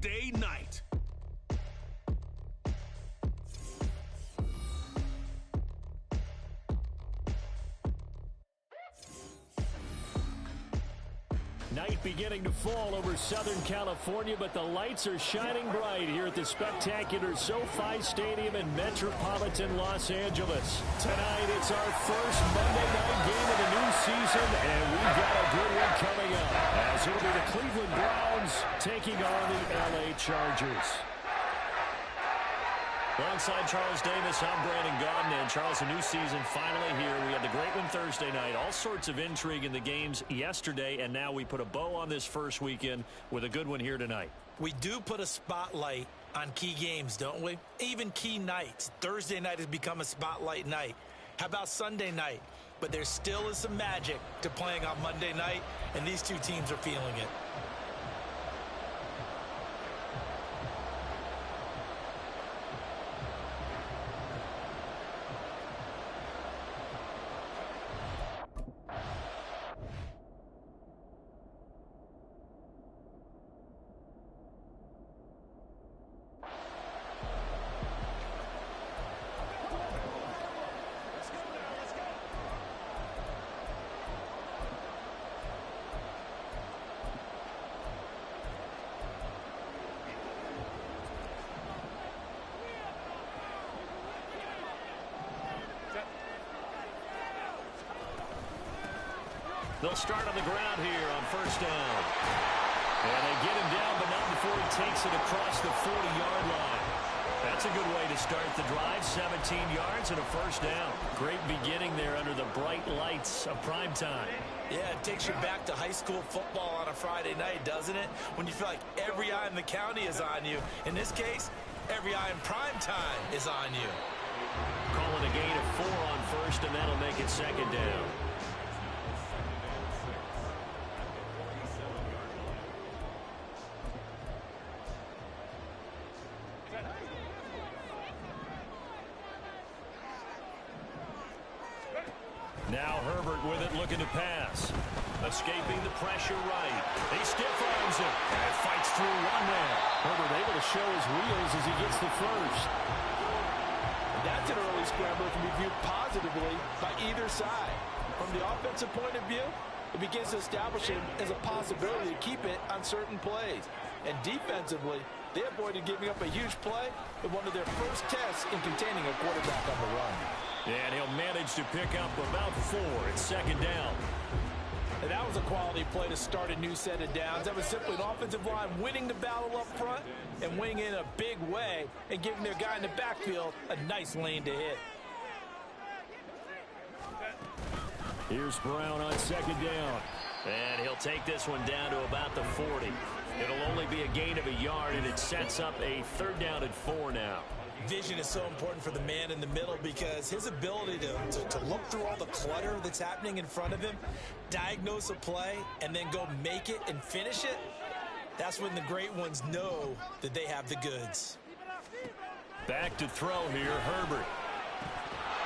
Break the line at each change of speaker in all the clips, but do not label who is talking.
Day night.
Night beginning to fall over Southern California, but the lights are shining bright here at the spectacular SoFi Stadium in metropolitan Los Angeles. Tonight, it's our first Monday night game of the new season, and we've got a good one coming up, as it'll be the Cleveland Browns taking on the LA Chargers.
Alongside Charles Davis, I'm Brandon Gaudin. And Charles, a new season finally here. We had the great one Thursday night. All sorts of intrigue in the games yesterday, and now we put a bow on this first weekend with a good one here tonight.
We do put a spotlight on key games, don't we? Even key nights. Thursday night has become a spotlight night. How about Sunday night? But there still is some magic to playing on Monday night, and these two teams are feeling it.
They'll start on the ground here on first down. And they get him down, but not before he takes it across the 40-yard line. That's a good way to start the drive. 17 yards and a first down. Great beginning there under the bright lights of prime time.
Yeah, it takes you back to high school football on a Friday night, doesn't it? When you feel like every eye in the county is on you. In this case, every eye in prime time is on you.
Calling a gain of 4 on first, and that'll make it second down. Now Herbert with it, looking to pass. Escaping the pressure right. He stiff arms it and fights through one man.
Herbert able to show his wheels as he gets the first.
That's an early scramble that can be viewed positively by either side. From the offensive point of view, it begins to establish him as a possibility to keep it on certain plays. And defensively, they avoided giving up a huge play with one of their first tests in containing a quarterback on the run.
And he'll manage to pick up about 4. It's second down.
And that was a quality play to start a new set of downs. That was simply an offensive line winning the battle up front and winning in a big way and giving their guy in the backfield a nice lane to hit.
Here's Brown on second down.
And he'll take this one down to about the 40. It'll only be a gain of a yard, and it sets up a third down at 4 now.
Vision is so important for the man in the middle because his ability to look through all the clutter that's happening in front of him, diagnose a play, and then go make it and finish it, that's when the great ones know that they have the goods.
Back to throw here, Herbert.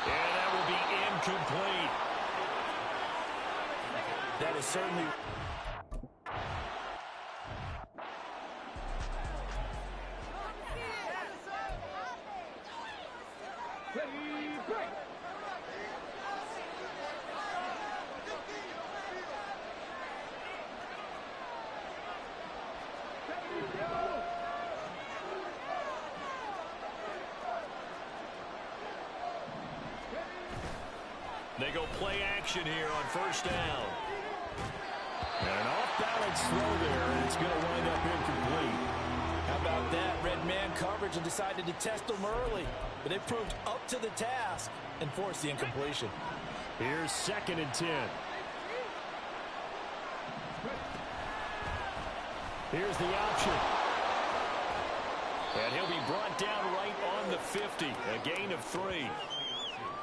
And that will be incomplete.
That is certainly...
They go play action here on first down.
And an off-balance throw there, and it's going to wind up incomplete.
How about that? Red man coverage and decided to test them early. But they proved up to the task and forced the incompletion.
Here's second and 10. Here's the option.
And he'll be brought down right on the 50. A gain of 3.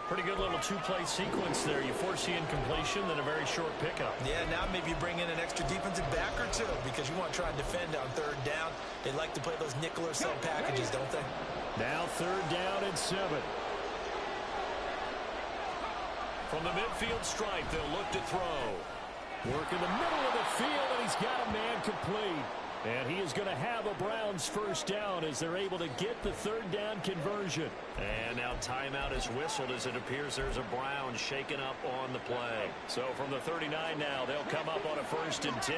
Pretty good little two-play sequence there. You force the incompletion, then a very short pickup.
Yeah, now maybe you bring in an extra defensive back or two because you want to try and defend on third down. They like to play those nickel or sub packages, don't they?
Now third down and 7.
From the midfield stripe, they'll look to throw.
Work in the middle of the field, and he's got a man complete. And he is going to have a Browns first down as they're able to get the third down conversion.
And now timeout is whistled as it appears there's a Browns shaken up on the play.
So from the 39 now, they'll come up on a 1st and 10.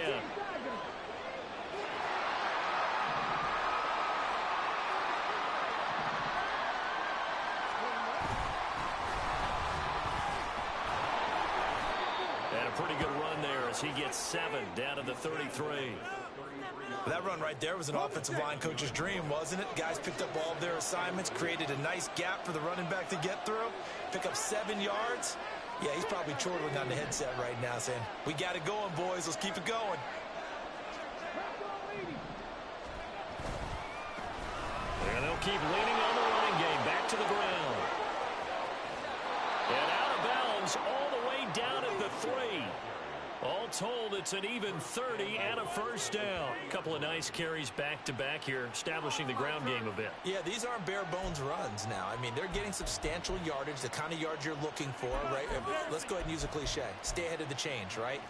And a pretty good run there as he gets 7 down to the 33.
That run right there was an offensive line coach's dream, wasn't it? Guys picked up all of their assignments, created a nice gap for the running back to get through, pick up 7 yards. Yeah, he's probably chortling on the headset right now saying, we got it going, boys. Let's keep it going.
And they'll keep leaning on the running game. Back to the ground. And out of bounds all the way down at the 3. All told, it's an even 30 and a first down. A couple of nice carries back-to-back here, establishing the ground game a bit.
Yeah, these aren't bare-bones runs now. I mean, they're getting substantial yardage, the kind of yards you're looking for, right? Let's go ahead and use a cliche. Stay ahead of the change, right?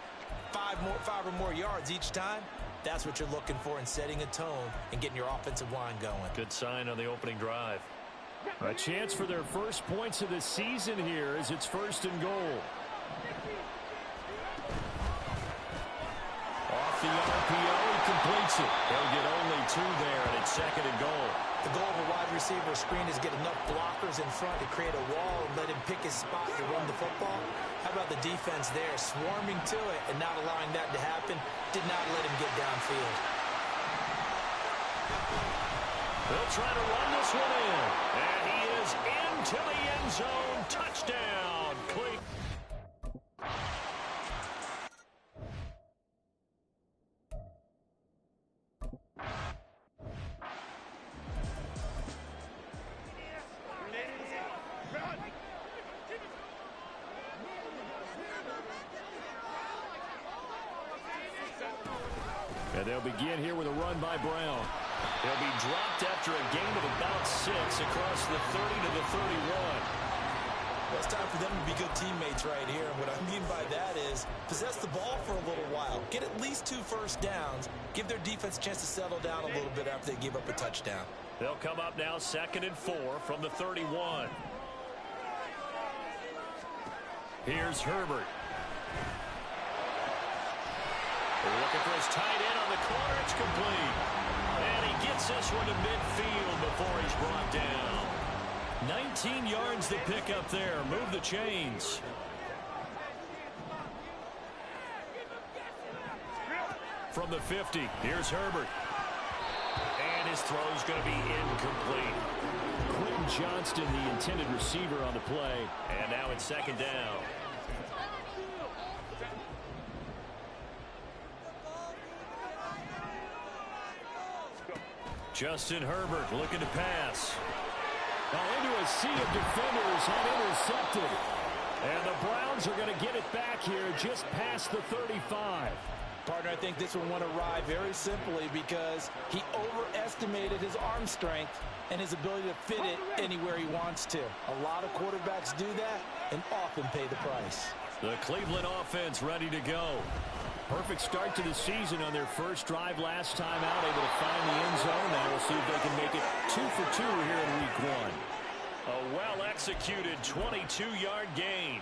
5 or more yards each time. That's what you're looking for in setting a tone and getting your offensive line going.
Good sign on the opening drive. A chance for their first points of the season here as it's 1st and goal. Off the RPO, he completes it. They'll get only 2 there, and it's 2nd and goal.
The goal of a wide receiver screen is get enough blockers in front to create a wall and let him pick his spot to run the football. How about the defense there, swarming to it and not allowing that to happen? Did not let him get downfield.
They'll try to run this one in. And he is into the end zone. Touchdown, Cleveland. And they'll begin here with a run by Brown. He'll be dropped after a gain of about 6 across the 30 to the 31.
Well, it's time for them to be good teammates right here. And what I mean by that is possess the ball for a little while. Get at least 2 first downs. Give their defense a chance to settle down a little bit after they give up a touchdown.
They'll come up now 2nd and 4 from the 31. Here's Herbert. Looking for his tight end on the corner. It's complete. And he gets this one to midfield before he's brought down. 19 yards to pick up there. Move the chains. From the 50, here's Herbert. And his throw's going to be incomplete. Quentin Johnston, the intended receiver on the play. And now it's 2nd down. Justin Herbert looking to pass. Now into a sea of defenders and intercepted. And the Browns are going to get it back here just past the 35.
Partner, I think this one went awry very simply because he overestimated his arm strength and his ability to fit it anywhere he wants to. A lot of quarterbacks do that and often pay the price.
The Cleveland offense ready to go. Perfect start to the season on their first drive last time out, able to find the end zone. Now we'll see if they can make it 2 for 2 here in week 1. A well-executed 22-yard gain.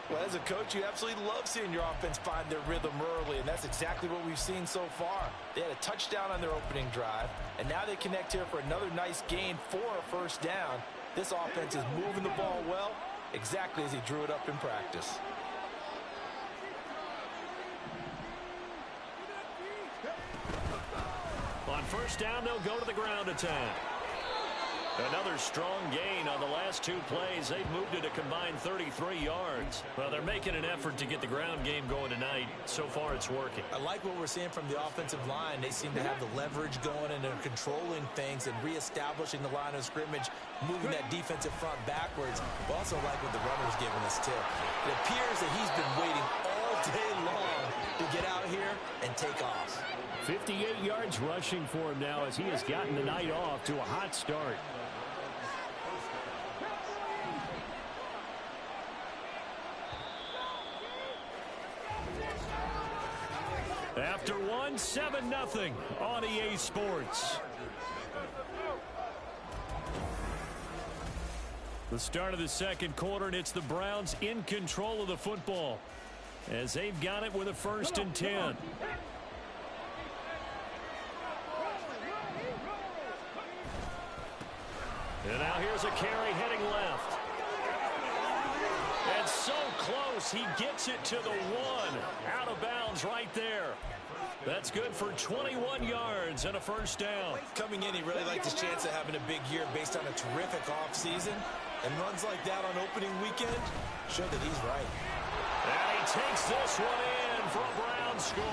Well, as a coach, you absolutely love seeing your offense find their rhythm early, and that's exactly what we've seen so far. They had a touchdown on their opening drive, and now they connect here for another nice gain for a first down. This offense is moving the ball well, exactly as he drew it up in practice.
On first down, they'll go to the ground attack. Another strong gain on the last 2 plays. They've moved it a combined 33 yards. Well, they're making an effort to get the ground game going tonight. So far, it's working.
I like what we're seeing from the offensive line. They seem to have the leverage going and they're controlling things and reestablishing the line of scrimmage, moving that defensive front backwards. We also like what the runner's giving us, too. It appears that he's been waiting all day long to get out here and take off.
58 yards rushing for him now as he has gotten the night off to a hot start. After 1, down 7-0 on EA Sports. The start of the second quarter, and it's the Browns in control of the football as they've got it with a 1st and 10. And now here's a carry heading left. And so close, he gets it to the 1. Out of bounds right there. That's good for 21 yards and a 1st down.
Coming in, he really liked his chance of having a big year based on a terrific offseason. And runs like that on opening weekend show that he's right.
And he takes this one in for a Brown score.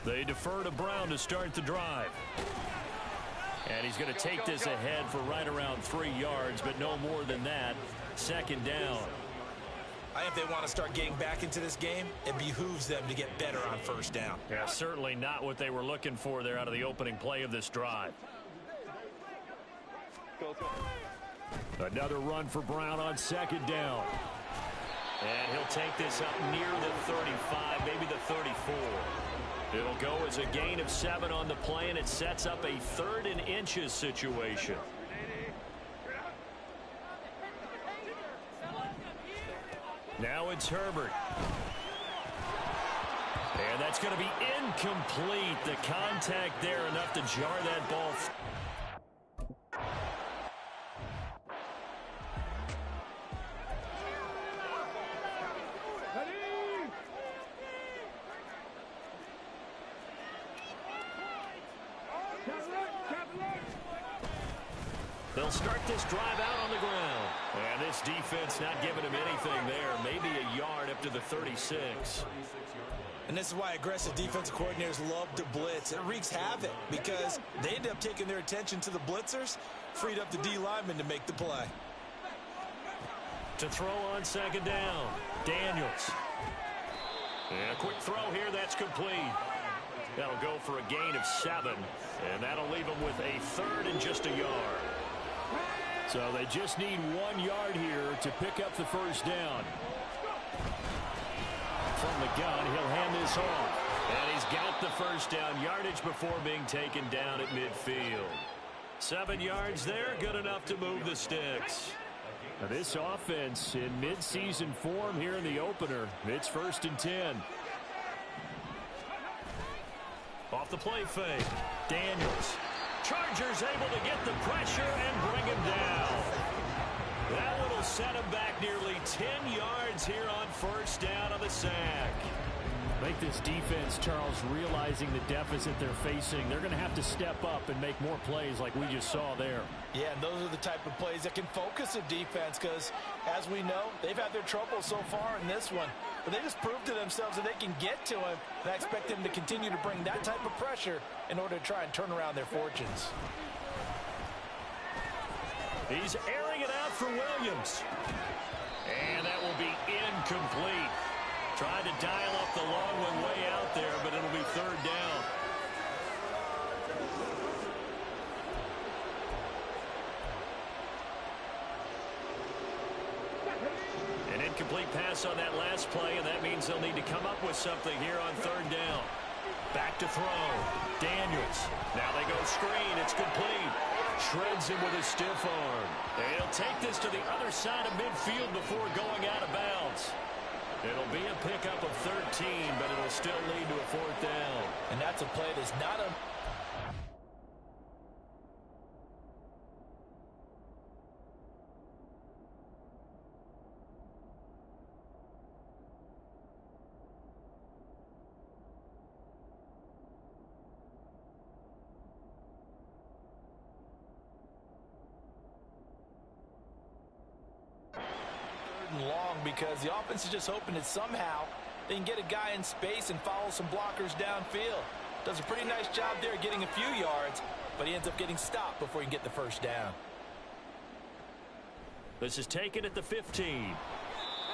They defer to Brown to start the drive. And he's going to take this ahead for right around 3 yards, but no more than that. 2nd down.
I think if they want to start getting back into this game, it behooves them to get better on 1st down.
Yeah, certainly not what they were looking for there out of the opening play of this drive. Another run for Brown on 2nd down. And he'll take this up near the 35, maybe the 34. It'll go as a gain of 7 on the play, and it sets up a 3rd and inches situation. Now it's Herbert. And that's going to be incomplete. The contact there enough to jar that ball. They'll start this drive out on the ground. And this defense not giving him anything there. Maybe a yard up to the 36.
And this is why aggressive defensive coordinators love to blitz. It wreaks havoc because they end up taking their attention to the blitzers, freed up the D lineman to make the play.
To throw on 2nd down, Daniels. And a quick throw here, that's complete. That'll go for a gain of 7, and that'll leave them with a 3rd and just a yard. So they just need 1 yard here to pick up the 1st down. From the gun, he'll hand this off. And he's got the 1st down yardage before being taken down at midfield. 7 yards there, good enough to move the sticks. Now this offense in midseason form here in the opener. It's 1st and 10. Off the play fake, Daniels. Chargers able to get the pressure and bring him down. That one will set him back nearly 10 yards here on 1st down on the sack. I think this defense, Charles, realizing the deficit they're facing, they're going to have to step up and make more plays like we just saw there.
Yeah, and those are the type of plays that can focus a defense because, as we know, they've had their trouble so far in this one. But they just proved to themselves that they can get to him, and I expect them to continue to bring that type of pressure in order to try and turn around their fortunes.
He's airing it out for Williams. And that will be incomplete. Tried to dial up the long one way out there, but it'll be 3rd down. An incomplete pass on that last play, and that means they'll need to come up with something here on 3rd down. Back to throw. Daniels. Now they go screen. It's complete. Shreds him with a stiff arm. And he'll take this to the other side of midfield before going out of bounds. It'll be a pickup of 13, but it'll still lead to a 4th down.
And that's a play that's not a... long because the offense is just hoping that somehow they can get a guy in space and follow some blockers downfield. Does a pretty nice job there getting a few yards, but he ends up getting stopped before he can get the 1st down.
This is taken at the 15.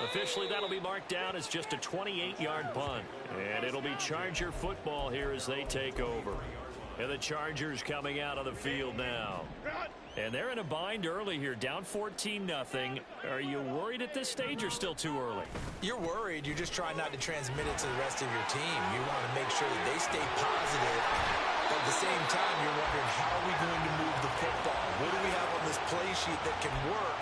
Officially, that'll be marked down as just a 28-yard punt. And it'll be Charger football here as they take over. And the Chargers coming out on the field now. And they're in a bind early here, down 14-0. Are you worried at this stage or still too early?
You're worried. You're just trying not to transmit it to the rest of your team. You want to make sure that they stay positive. But at the same time, you're wondering, how are we going to move the football? What do we have on this play sheet that can work?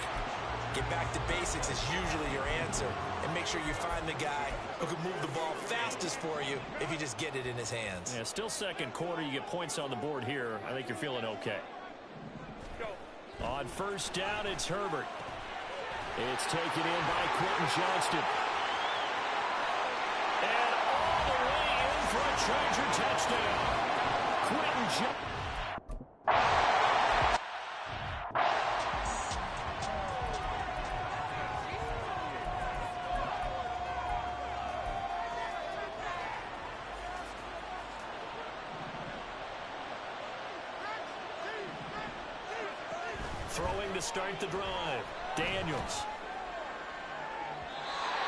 Get back to basics is usually your answer. And make sure you find the guy who can move the ball fastest for you if you just get it in his hands.
Yeah, still second quarter. You get points on the board here. I think you're feeling okay. On first down, it's Herbert. It's taken in by Quentin Johnston. And all the way in for a Charger touchdown. Quentin Johnston. Throwing to start the drive. Daniels.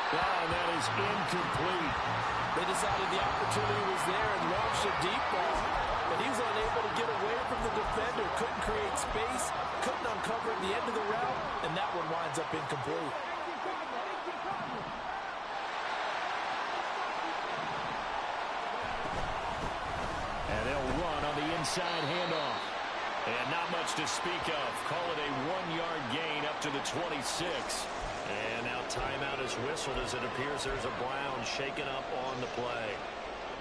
Wow, that is incomplete.
They decided the opportunity was there and launched a deep ball, but he was unable to get away from the defender, couldn't create space, couldn't uncover the end of the route, and that one winds up incomplete.
And they'll run on the inside handoff. And not much to speak of. Call it a 1-yard gain up to the 26. And now timeout is whistled as it appears there's a Brown shaken up on the play.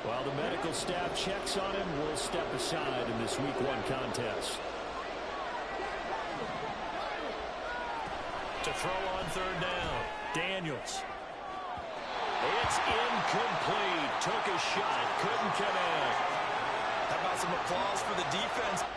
While the medical staff checks on him, we'll step aside in this Week 1 contest. To throw on third down, Daniels. It's incomplete. Took a shot, couldn't connect.
How about some applause for the defense?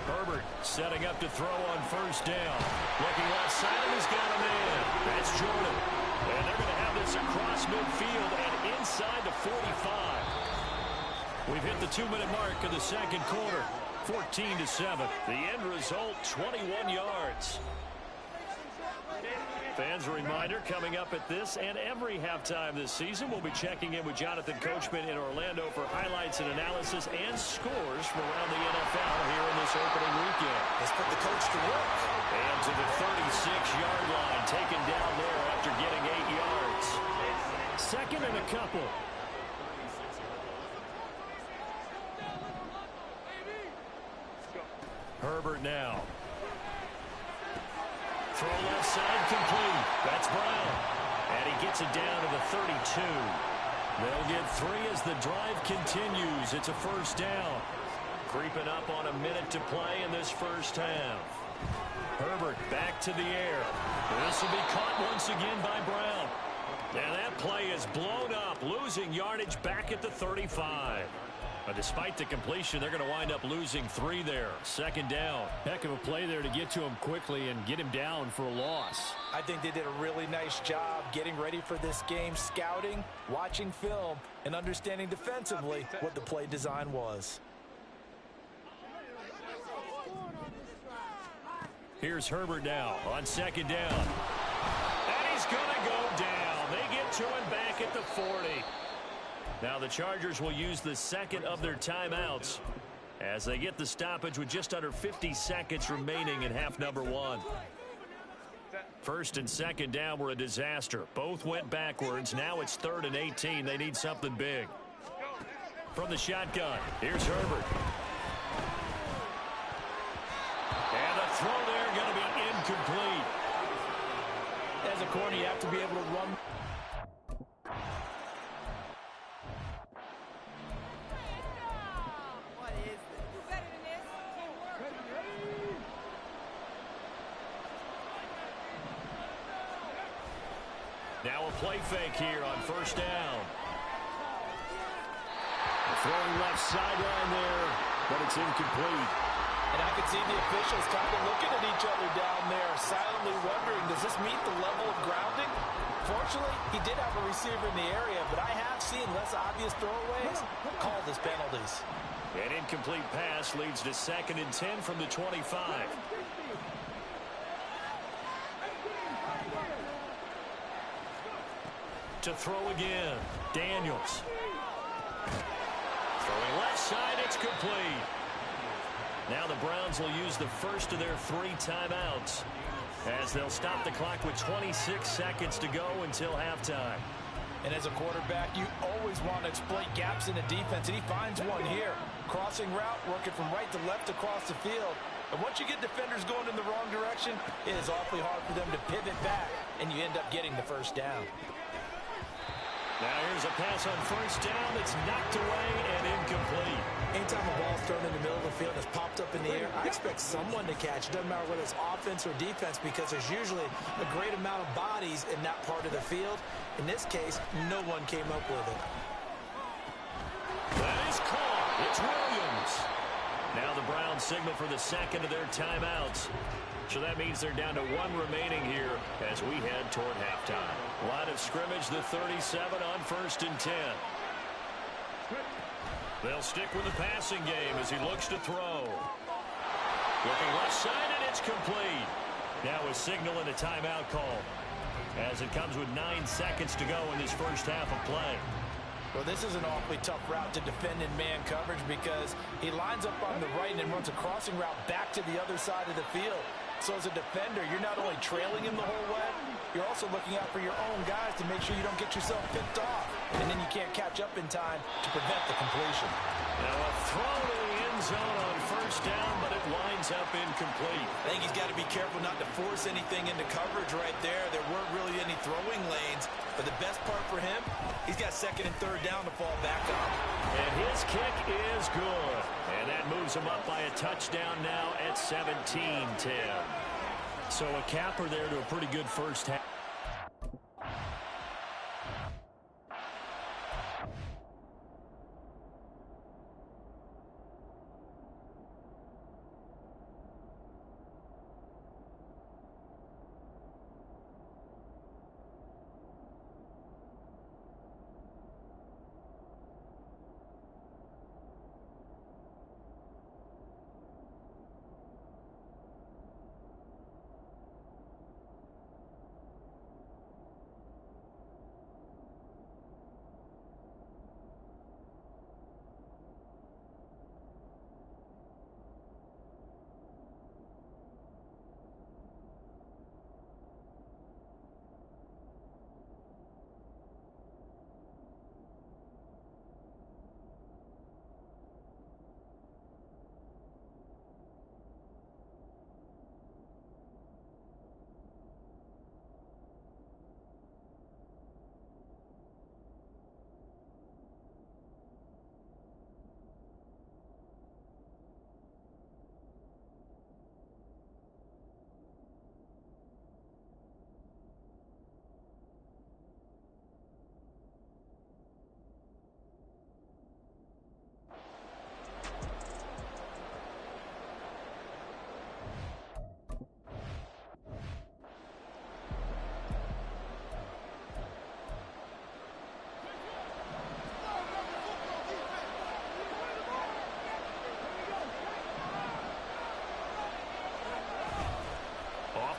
Herbert setting up to throw on first down. Looking left side, and he's got a man. That's Jordan. And they're going to have this across midfield and inside the 45. We've hit the 2-minute mark of the second quarter. 14-7. The end result, 21 yards. Fans, a reminder, coming up at this and every halftime this season, we'll be checking in with Jonathan Coachman in Orlando for highlights and analysis and scores from around the NFL here in this opening weekend.
Let's put the coach to work.
And to the 36-yard line, taken down there after getting 8 yards. Second and a couple. Herbert now. Throw left side complete. That's Brown. And he gets it down to the 32. They'll get 3 as the drive continues. It's a first down. Creeping up on a minute to play in this first half. Herbert back to the air. This will be caught once again by Brown. And that play is blown up, losing yardage back at the 35. But despite the completion, they're going to wind up losing 3 there. Second down. Heck of a play there to get to him quickly and get him down for a loss.
I think they did a really nice job getting ready for this game, scouting, watching film, and understanding defensively what the play design was.
Here's Herbert now on second down. And he's going to go down. They get to him back at the 40. Now the Chargers will use the second of their timeouts as they get the stoppage with just under 50 seconds remaining in half number 1. First and second down were a disaster. Both went backwards. Now it's 3rd and 18. They need something big. From the shotgun, here's Herbert. And the throw there going to be incomplete.
As a corner, you have to be able to run.
Now a play fake here on first down. Throwing left sideline there, but it's incomplete.
And I can see the officials kind of looking at each other down there, silently wondering, does this meet the level of grounding? Fortunately, he did have a receiver in the area, but I have seen less obvious throwaways called as penalties.
An incomplete pass leads to 2nd and 10 from the 25. To throw again, Daniels. Throwing left side, it's complete. Now the Browns will use the first of their 3 timeouts as they'll stop the clock with 26 seconds to go until halftime.
And as a quarterback, you always want to exploit gaps in the defense, and he finds one here. Crossing route, working from right to left across the field. And once you get defenders going in the wrong direction, it is awfully hard for them to pivot back, and you end up getting the first down.
Now here's a pass on first down that's knocked away and incomplete.
Anytime a ball's thrown in the middle of the field and it's popped up in the air, I expect someone to catch. It doesn't matter whether it's offense or defense, because there's usually a great amount of bodies in that part of the field. In this case, no one came up with it.
That is caught. It's Williams. Now the Browns signal for the second of their timeouts. So that means they're down to 1 remaining here as we head toward halftime. Line of scrimmage, the 37 on 1st and 10. They'll stick with the passing game as he looks to throw. Looking left side, and it's complete. Now a signal and a timeout call as it comes with 9 seconds to go in this first half of play.
Well, this is an awfully tough route to defend in man coverage because he lines up on the right and then runs a crossing route back to the other side of the field. So as a defender, you're not only trailing him the whole way, you're also looking out for your own guys to make sure you don't get yourself picked off. And then you can't catch up in time to prevent the completion.
Now a throw to the end zone on first down, but it winds up incomplete.
I think he's got to be careful not to force anything into coverage right there. There weren't really any throwing lanes. But the best part for him, he's got 2nd and 3rd down to fall back on.
And his kick is good. And that moves him up by a touchdown now at 17-10. So a capper there to a pretty good first half.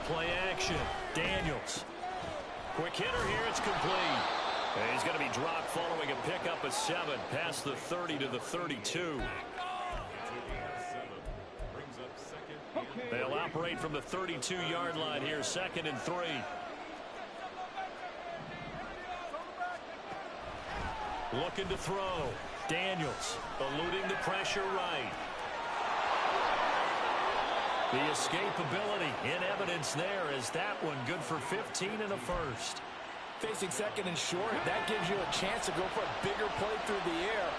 Play action. Daniels. Quick hitter here. It's complete. And he's going to be dropped following a pickup of 7 past the 30 to the 32. They'll operate from the 32-yard line here, 2nd and 3. Looking to throw. Daniels eluding the pressure right. The escapability in evidence there as that one good for 15 and a first.
Facing 2nd and short, that gives you a chance to go for a bigger play through the air.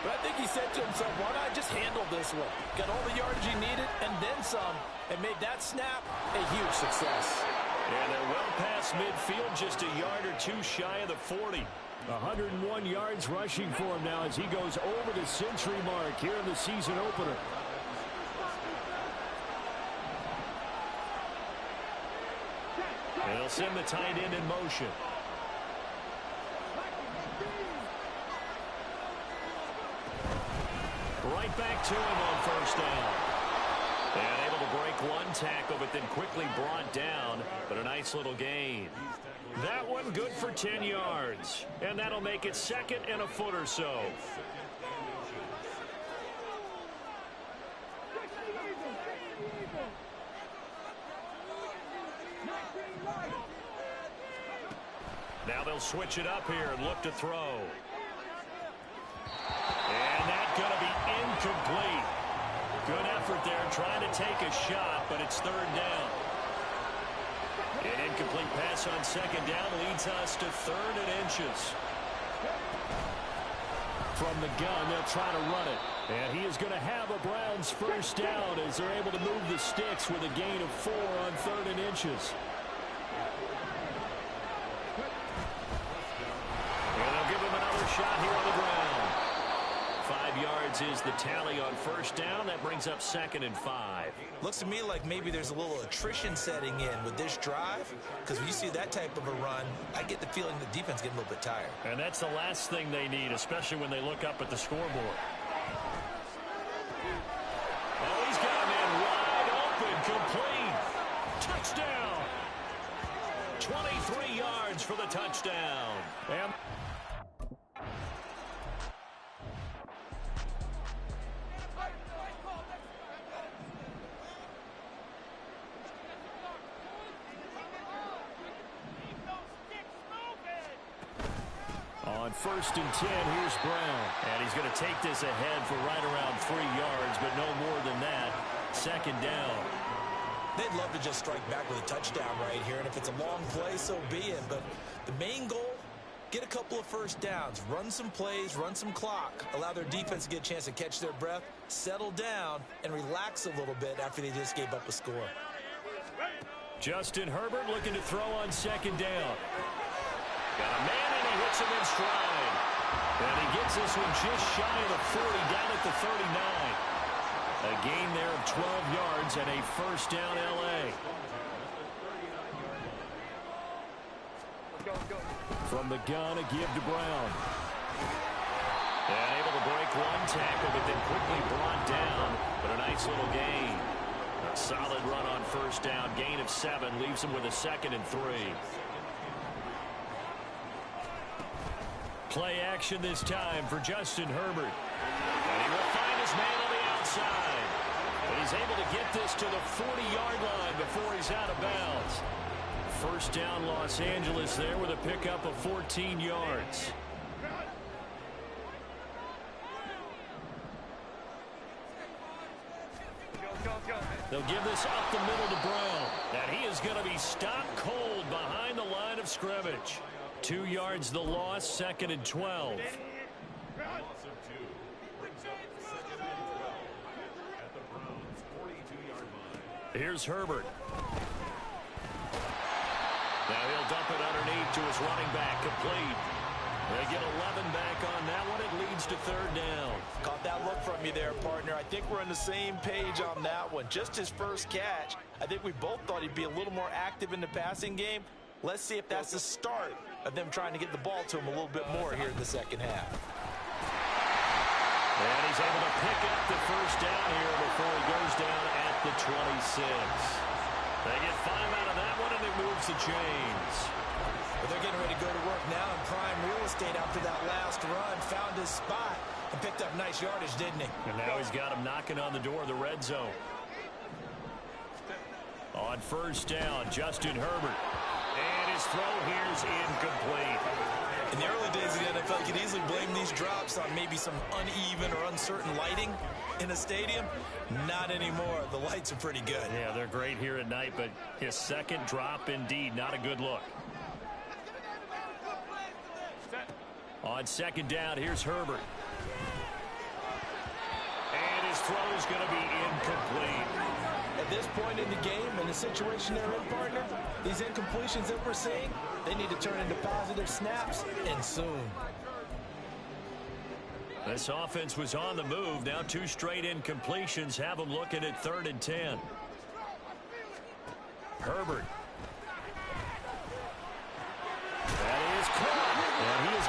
But I think he said to himself, why not just handle this one? Got all the yardage he needed and then some, and made that snap a huge success.
And they're well past midfield, just a yard or 2 shy of the 40. 101 yards rushing for him now as he goes over the century mark here in the season opener. They'll send the tight end in motion. Right back to him on first down. And able to break one tackle, but then quickly brought down. But a nice little gain. That one good for 10 yards. And that'll make it second and a foot or so. Now they'll switch it up here and look to throw. And that's going to be incomplete. Good effort there trying to take a shot, but it's third down. An incomplete pass on second down leads us to third and inches. From the gun, they'll try to run it. And he is going to have a Browns first down as they're able to move the sticks with a gain of 4 on third and inches. And they'll give him another shot here on the ground. 5 yards is the tally on first down. That brings up second and 5.
Looks to me like maybe there's a little attrition setting in with this drive, because when you see that type of a run, I get the feeling the defense getting a little bit tired.
And that's the last thing they need, especially when they look up at the scoreboard. Oh, he's got a man wide open, complete. Touchdown. 23 yards for the touchdown. And on first and 10, here's Brown. And he's going to take this ahead for right around 3 yards, but no more than that. Second down.
They'd love to just strike back with a touchdown right here, and if it's a long play, so be it. But the main goal, get a couple of first downs, run some plays, run some clock, allow their defense to get a chance to catch their breath, settle down, and relax a little bit after they just gave up a score.
Justin Herbert looking to throw on second down. Got a man, and he hits him in stride. And he gets this one just shy of the 40, down at the 39. A gain there of 12 yards and a first down L.A. From the gun, a give to Brown. And able to break one tackle, but then quickly brought down. But a nice little gain. A solid run on first down. Gain of 7 leaves him with a second and 3. Play action this time for Justin Herbert. And he will find his man on the outside. And he's able to get this to the 40-yard line before he's out of bounds. First down Los Angeles there with a pickup of 14 yards. They'll give this up the middle to Brown. And he is going to be stopped cold behind the line of scrimmage. 2 yards the loss, second and 12. Here's Herbert. Now he'll dump it underneath to his running back, complete. They get 11 back on that one. It leads to third down.
Caught that look from you there, partner. I think we're on the same page on that one. Just his first catch. I think we both thought he'd be a little more active in the passing game. Let's see if that's the start of them trying to get the ball to him a little bit more here in the second half.
And he's able to pick up the first down here before he goes down at the 26. They get 5 out of that one, and it moves the chains.
But they're getting ready to go to work now in prime real estate after that last run. Found his spot and picked up nice yardage, didn't he?
And now he's got him knocking on the door of the red zone. On first down, Justin Herbert. And his throw here's incomplete.
In the early days of the NFL, you could easily blame these drops on maybe some uneven or uncertain lighting in a stadium. Not anymore. The lights are pretty good.
Yeah, they're great here at night, but his second drop, indeed, not a good look. On second down, here's Herbert. And his throw is going to be incomplete.
At this point in the game, in the situation they're in, partner, these incompletions that we're seeing, they need to turn into positive snaps, and soon.
This offense was on the move. Now 2 straight incompletions have them looking at 3rd and 10. Herbert.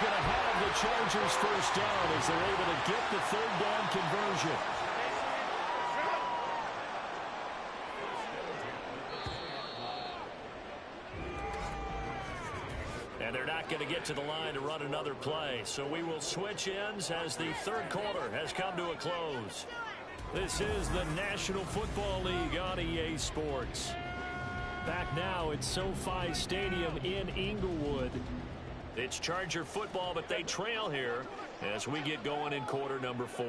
going to have the Chargers first down as they're able to get the third down conversion. And they're not going to get to the line to run another play. So we will switch ends as the third quarter has come to a close. This is the National Football League on EA Sports. Back now at SoFi Stadium in Inglewood. It's Charger football, but they trail here as we get going in quarter number 4.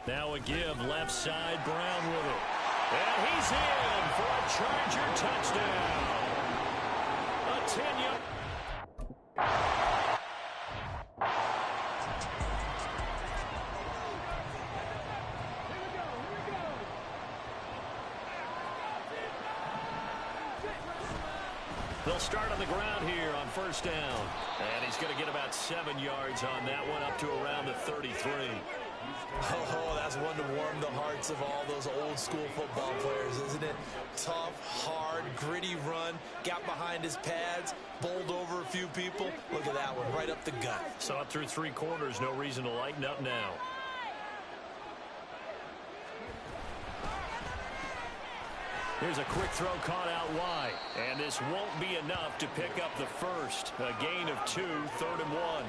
Now a give left side, Brown with it. And he's in for a Charger touchdown. A 10-yard. They'll start on the ground here on first down. And he's going to get about 7 yards on that one, up to around the 33.
Oh, that's one to warm the hearts of all those old school football players, isn't it? Tough, hard, gritty run, got behind his pads, bowled over a few people. Look at that one, right up the gut.
Saw it through 3 quarters, no reason to lighten up now. Here's a quick throw caught out wide. And this won't be enough to pick up the first. A gain of 2, 3rd and 1.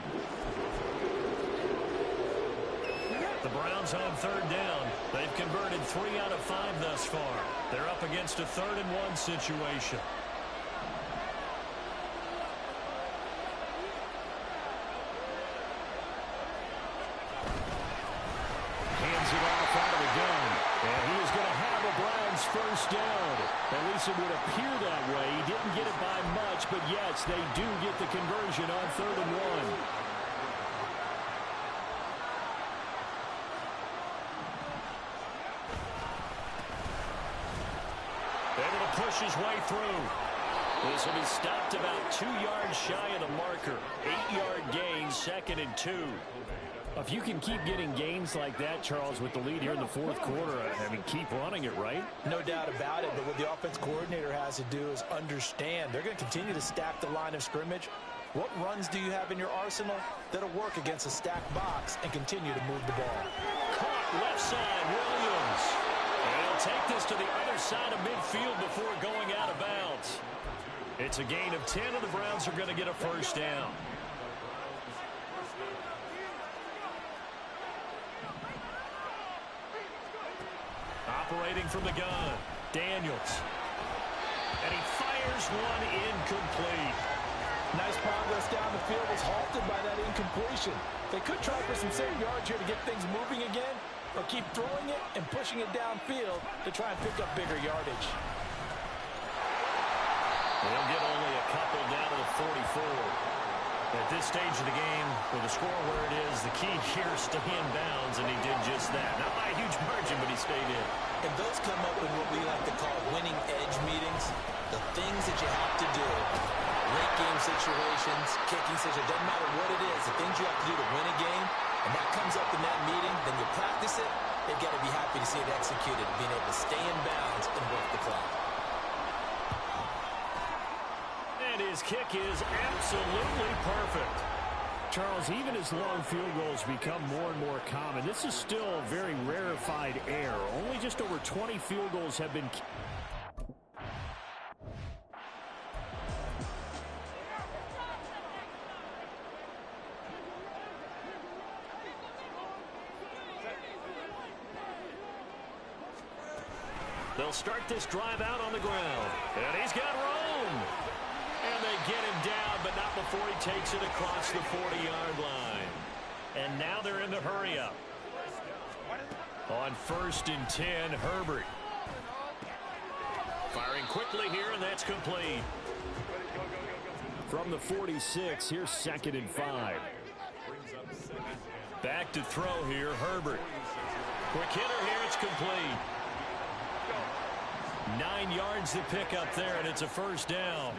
The Browns on third down. They've converted 3 out of 5 thus far. They're up against a 3rd and 1 situation. Hands it off out of the gun. And he is going to have a Browns first down. At least it would appear that way. He didn't get it by much, but yes, they do get the conversion on 3rd and 1. Push his way through. This will be stopped about 2 yards shy of the marker. 8-yard gain, 2nd and 2. If you can keep getting gains like that, Charles, with the lead here in the 4th quarter, I mean, keep running it, right?
No doubt about it, but what the offense coordinator has to do is understand they're going to continue to stack the line of scrimmage. What runs do you have in your arsenal that'll work against a stacked box and continue to move the ball?
Caught left side, Williams. And he'll take this to the other side of midfield before going out of bounds. It's a gain of 10, and the Browns are going to get a first down. Operating from the gun, Daniels. And he fires one incomplete.
Nice progress down the field, was halted by that incompletion. They could try for some safe yards here to get things moving again, or keep throwing it and pushing it downfield to try and pick up bigger yardage.
They'll get only a couple down to the 44. At this stage of the game, with the score where it is, the key here is stay in bounds, and he did just that. Not by a huge margin, but he stayed in.
And those come up in what we like to call winning edge meetings. The things that you have to do, late game situations, kicking situations, doesn't matter what it is, the things you have to do to win a game, and that comes up in that meeting, then you practice it, they've got to be happy to see it executed, being able to stay in bounds and work the clock.
And his kick is absolutely perfect. Charles, even as long field goals become more and more common, this is still very rarefied air. Only just over 20 field goals have been... They'll start this drive out on the ground. And he's got room. And they get him down, but not before he takes it across the 40-yard line. And now they're in the hurry-up. On 1st and 10, Herbert. Firing quickly here, and that's complete. From the 46, here's 2nd and 5. Back to throw here, Herbert. Quick hitter here, it's complete. 9 yards to pick up there, and it's a first down.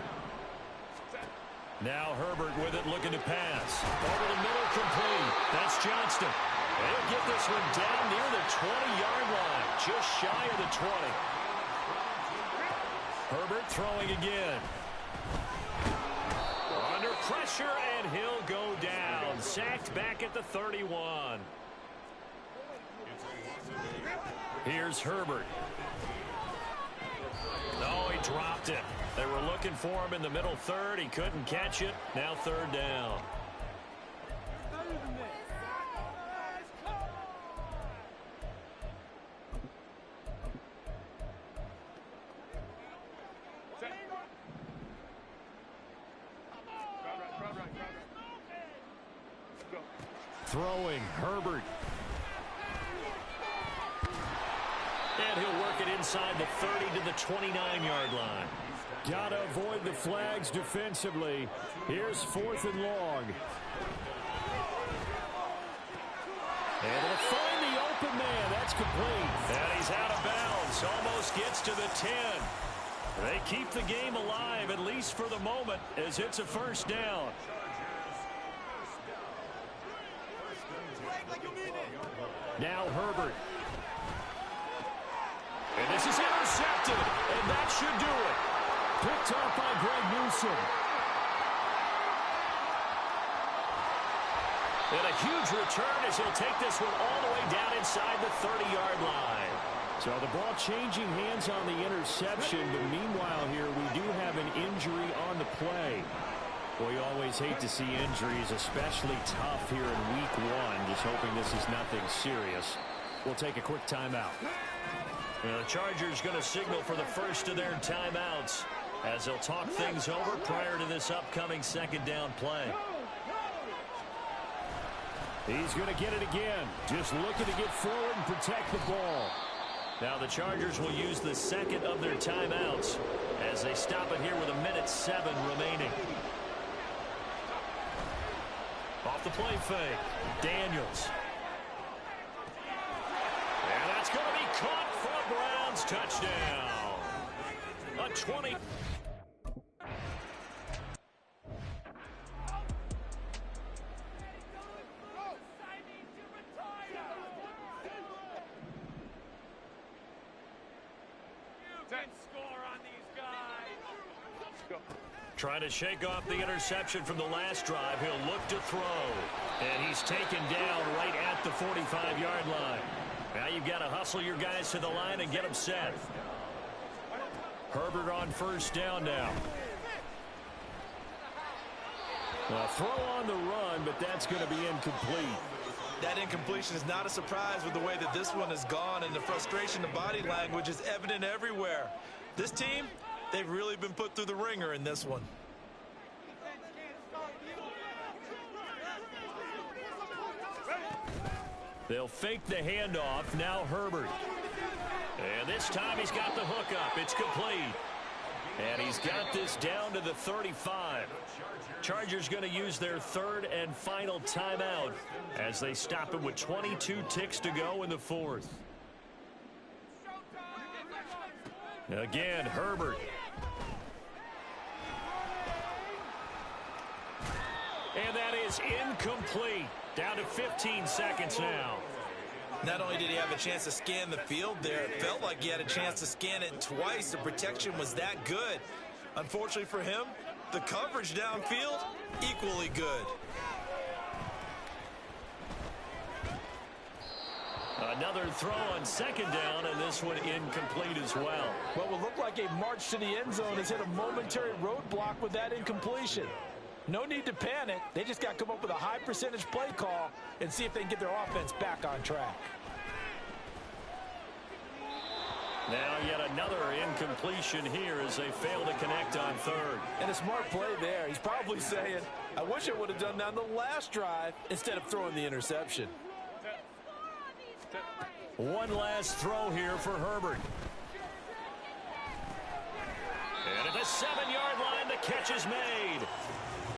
Now Herbert with it, looking to pass. Over the middle, complete. That's Johnston. They'll get this one down near the 20-yard line, just shy of the 20. Herbert throwing again. Under pressure, and he'll go down. Sacked back at the 31. Here's Herbert. Oh, he dropped it. They were looking for him in the middle third. He couldn't catch it. Now third down. Throwing, Herbert. And he'll work it inside the 30 to the 29-yard line. Got to avoid the flags defensively. Here's 4th and long. And they'll find the open man. That's complete. And he's out of bounds. Almost gets to the 10. They keep the game alive, at least for the moment, as it's a first down. Now Herbert. And this is intercepted. And that should do it. Picked up by Greg Newsome. And a huge return as he'll take this one all the way down inside the 30-yard line. So the ball changing hands on the interception. But meanwhile here, we do have an injury on the play. Well, you always hate to see injuries, especially tough here in week 1. Just hoping this is nothing serious. We'll take a quick timeout. The Chargers going to signal for the first of their timeouts as they'll talk things over prior to this upcoming second down play. He's going to get it again. Just looking to get forward and protect the ball. Now the Chargers will use the second of their timeouts as they stop it here with 1:07 remaining. Off the play fake. Daniels. And that's going to be caught for a Browns touchdown. A 20. Trying to shake off the interception from the last drive. He'll look to throw. And he's taken down right at the 45-yard line. Now you've got to hustle your guys to the line and get them set. Herbert on first down now. A throw on the run, but that's going to be incomplete.
That incompletion is not a surprise with the way that this one has gone, and the frustration, the body language is evident everywhere. This team, they've really been put through the ringer in this one.
They'll fake the handoff. Now Herbert. And this time he's got the hook up. It's complete. And he's got this down to the 35. Chargers going to use their third and final timeout as they stop it with 22 ticks to go in the fourth. Again, Herbert. And that is incomplete. Down to 15 seconds now.
Not only did he have a chance to scan the field there, it felt like he had a chance to scan it twice. The protection was that good. Unfortunately for him, the coverage downfield, equally good.
Another throw on second down, and this one incomplete as well.
What will look like a march to the end zone has hit a momentary roadblock with that incompletion. No need to panic. They just got to come up with a high percentage play call and see if they can get their offense back on track.
Now yet another incompletion here as they fail to connect on third.
And a smart play there. He's probably saying, I wish I would have done that on the last drive instead of throwing the interception.
One last throw here for Herbert. And at the 7-yard line, the catch is made.